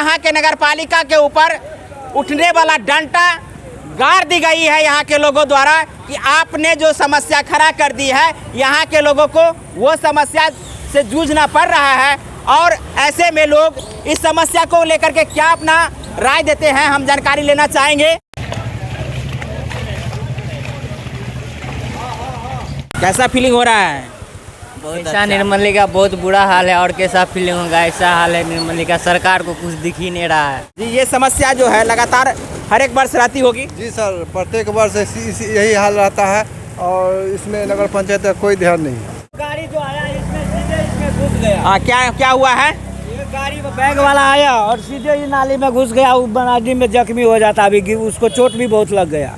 यहाँ के नगर पालिका के ऊपर उठने वाला डंडा गाड़ दी गई है यहाँ के लोगों द्वारा कि आपने जो समस्या खड़ा कर दी है, यहाँ के लोगों को वो समस्या से जूझना पड़ रहा है। और ऐसे में लोग इस समस्या को लेकर के क्या अपना राय देते हैं, हम जानकारी लेना चाहेंगे। कैसा फीलिंग हो रहा है? ऐसा निर्मली का बहुत बुरा हाल है और कैसा फीलिंग होगा, ऐसा हाल है निर्मली का, सरकार को कुछ दिख ही नहीं रहा है। जी, ये समस्या जो है लगातार हर एक वर्ष रहती होगी? जी सर, प्रत्येक वर्ष यही हाल रहता है और इसमें नगर पंचायत का कोई ध्यान नहीं है। गाड़ी जो आया इसमें घुस गया। क्या हुआ है? ये गाड़ी बैग वाला आया और सीधे ही नाली में घुस गया, आदमी में जख्मी हो जाता, अभी उसको चोट भी बहुत लग गया।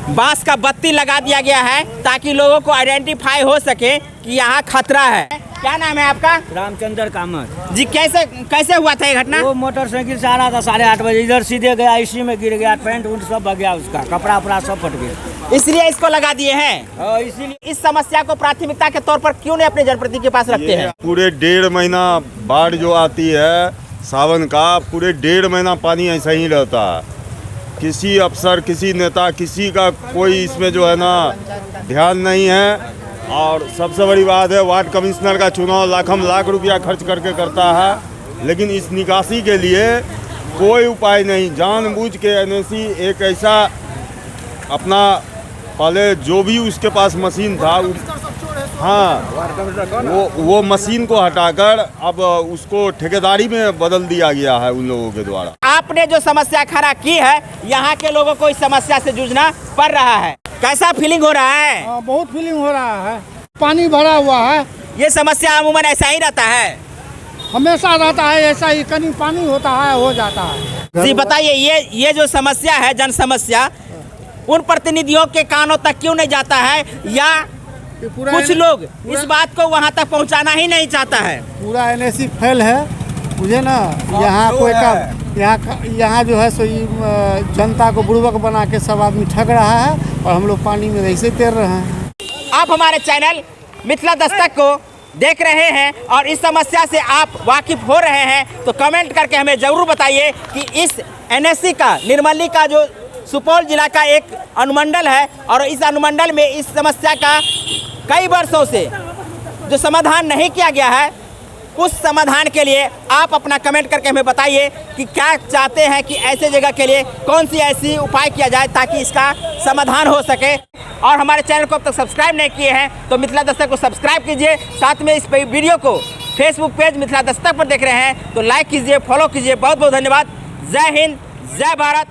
बांस का बत्ती लगा दिया गया है ताकि लोगों को आइडेंटिफाई हो सके कि यहाँ खतरा है। क्या नाम है आपका? रामचंद्र कामत जी, कैसे हुआ था ये घटना? वो मोटरसाइकिल से आ रहा था 8:30 बजे, इधर सीधे गया, इसी में गिर गया, पैंट उंट सब भग गया, उसका कपड़ा उपड़ा सब फट गया, इसलिए इसको लगा दिए हैं। इसीलिए इस समस्या को प्राथमिकता के तौर पर क्यों नहीं अपने जनप्रतिनिधि के पास रखते हैं? पूरे 1.5 महीना बाढ़ जो आती है सावन का, पूरे 1.5 महीना पानी ऐसा ही रहता है। किसी अफसर, किसी नेता, किसी का कोई इसमें जो है ना ध्यान नहीं है। और सबसे बड़ी बात है, वार्ड कमिश्नर का चुनाव लाख रुपया खर्च करके करता है, लेकिन इस निकासी के लिए कोई उपाय नहीं। जानबूझ के एनएसी एक ऐसा अपना पहले जो भी उसके पास मशीन था, हाँ, वो मशीन को हटाकर अब उसको ठेकेदारी में बदल दिया गया है उन लोगों के द्वारा। आपने जो समस्या खड़ा की है, यहाँ के लोगों को इस समस्या से जूझना पड़ रहा है। कैसा फीलिंग हो रहा है? बहुत फीलिंग हो रहा है, पानी भरा हुआ है। ये समस्या अमूमन ऐसा ही रहता है? हमेशा रहता है ऐसा ही, कहीं पानी होता है हो जाता है। जी बताइए, ये जो समस्या है, जन समस्या, उन प्रतिनिधियों के कानों तक क्यों नहीं जाता है, या कुछ लोग इस बात को वहां तक पहुंचाना ही नहीं चाहता है? पूरा एनएसी फेल है, मुझे ना यहाँ कोई का यहाँ जो है सो जनता को बुड़बक बना के सब आदमी ठग रहा है और हम लोग पानी में वैसे तैर रहे हैं। आप हमारे चैनल मिथिला दस्तक को देख रहे हैं और इस समस्या से आप वाकिफ हो रहे हैं तो कमेंट करके हमें ज़रूर बताइए कि इस एनएससी का, निर्मली का जो सुपौल जिला का एक अनुमंडल है, और इस अनुमंडल में इस समस्या का कई वर्षों से जो समाधान नहीं किया गया है, उस समाधान के लिए आप अपना कमेंट करके हमें बताइए कि क्या चाहते हैं कि ऐसे जगह के लिए कौन सी ऐसी उपाय किया जाए ताकि इसका समाधान हो सके। और हमारे चैनल को अब तक सब्सक्राइब नहीं किए हैं तो मिथिला दस्तक को सब्सक्राइब कीजिए। साथ में इस वीडियो को फेसबुक पेज मिथिला दस्तक पर देख रहे हैं तो लाइक कीजिए, फॉलो कीजिए। बहुत बहुत धन्यवाद। जय हिंद, जय भारत,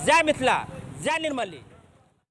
जय मिथिला, जय निर्मली।